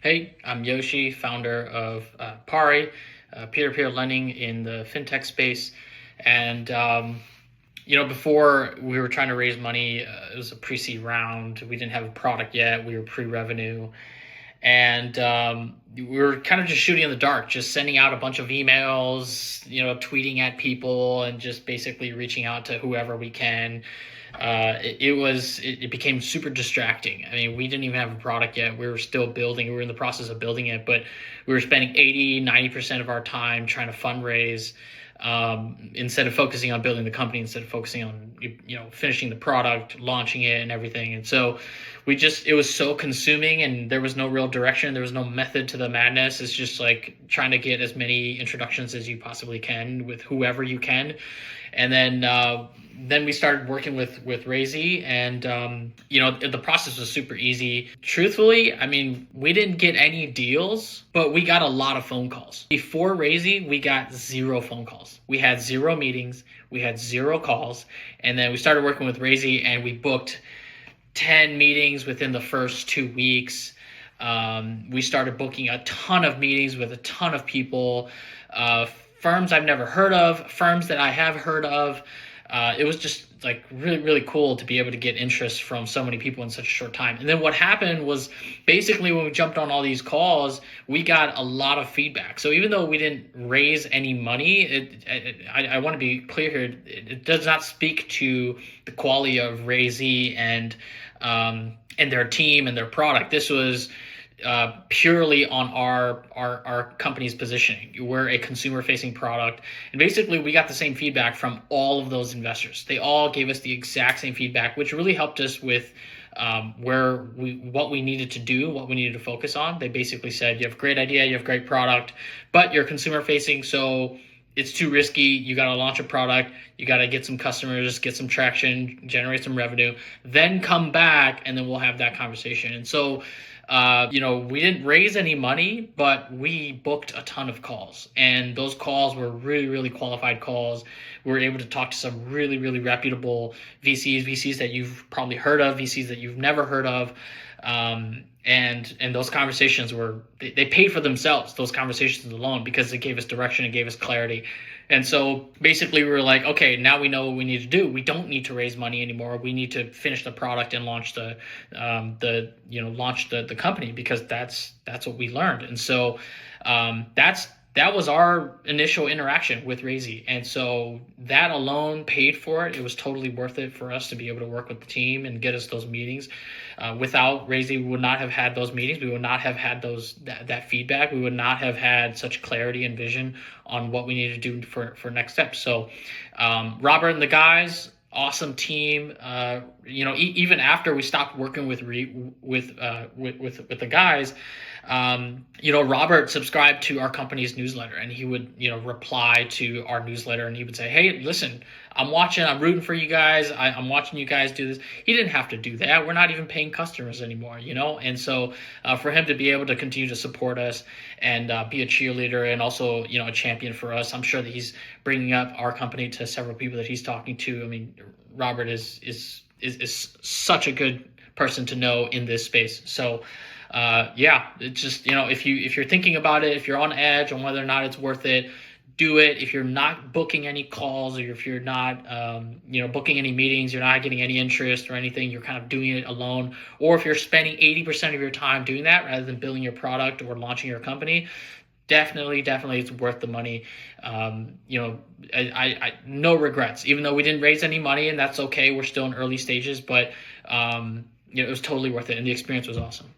Hey, I'm Yoshi, founder of Pari, peer-to-peer lending in the fintech space. And, before we were trying to raise money, it was a pre-seed round. We didn't have a product yet. We were pre-revenue. And we were kind of just shooting in the dark, just sending out a bunch of emails, tweeting at people and just basically reaching out to whoever we can. It became super distracting. I mean, we didn't even have a product yet. We were still building. We were in the process of building it, but we were spending 80-90% of our time trying to fundraise, instead of focusing on building the company, instead of focusing on finishing the product, launching it, and everything. And so it was so consuming, and there was no real direction. There was no method to the madness. It's just like trying to get as many introductions as you possibly can with whoever you can. And then we started working with Raisi, and the process was super easy. Truthfully, I mean, we didn't get any deals, but we got a lot of phone calls. Before Raisi, we got 0 phone calls. We had 0 meetings, we had 0 calls, and then we started working with Raisi, and we booked 10 meetings within the first 2 weeks. We started booking a ton of meetings with a ton of people, firms I've never heard of, firms that I have heard of. It was just like really, really cool to be able to get interest from so many people in such a short time. And then what happened was basically when we jumped on all these calls, we got a lot of feedback. So even though we didn't raise any money, I want to be clear here, it does not speak to the quality of Raisi and their team and their product. This was purely on our company's positioning. We're a consumer-facing product, and basically we got the same feedback from all of those investors. They all gave us the exact same feedback, which really helped us with what we needed to do, what we needed to focus on. They basically said, you have a great idea, you have great product, but you're consumer-facing, so it's too risky. You got to launch a product. You got to get some customers, get some traction, generate some revenue, then come back, and then we'll have that conversation. And so, we didn't raise any money, but we booked a ton of calls, and those calls were really, really qualified calls. We were able to talk to some really, really reputable VCs that you've probably heard of, VCs that you've never heard of. And those conversations they paid for themselves, those conversations alone, because it gave us direction, it gave us clarity. And so basically we were like, okay, now we know what we need to do. We don't need to raise money anymore. We need to finish the product and launch the company, because that's what we learned. And so that was our initial interaction with Raisi. And so that alone paid for it. It was totally worth it for us to be able to work with the team and get us those meetings. Without Raisi, we would not have had those meetings. We would not have had that feedback. We would not have had such clarity and vision on what we needed to do for next steps. So Robert and the guys, awesome team. Even after we stopped working with the guys, Robert subscribed to our company's newsletter, and he would, reply to our newsletter, and he would say, hey, listen, I'm rooting for you guys. I'm watching you guys do this. He didn't have to do that. We're not even paying customers anymore, And so for him to be able to continue to support us and be a cheerleader and also, a champion for us, I'm sure that he's bringing up our company to several people that he's talking to. I mean, Robert is such a good person to know in this space. So it's just, if you're thinking about it, if you're on edge on whether or not it's worth it, do it. If you're not booking any calls, or if you're not booking any meetings, you're not getting any interest or anything, you're kind of doing it alone, or if you're spending 80% of your time doing that rather than building your product or launching your company, definitely it's worth the money. I no regrets, even though we didn't raise any money, and that's okay. We're still in early stages, but it was totally worth it, and the experience was awesome.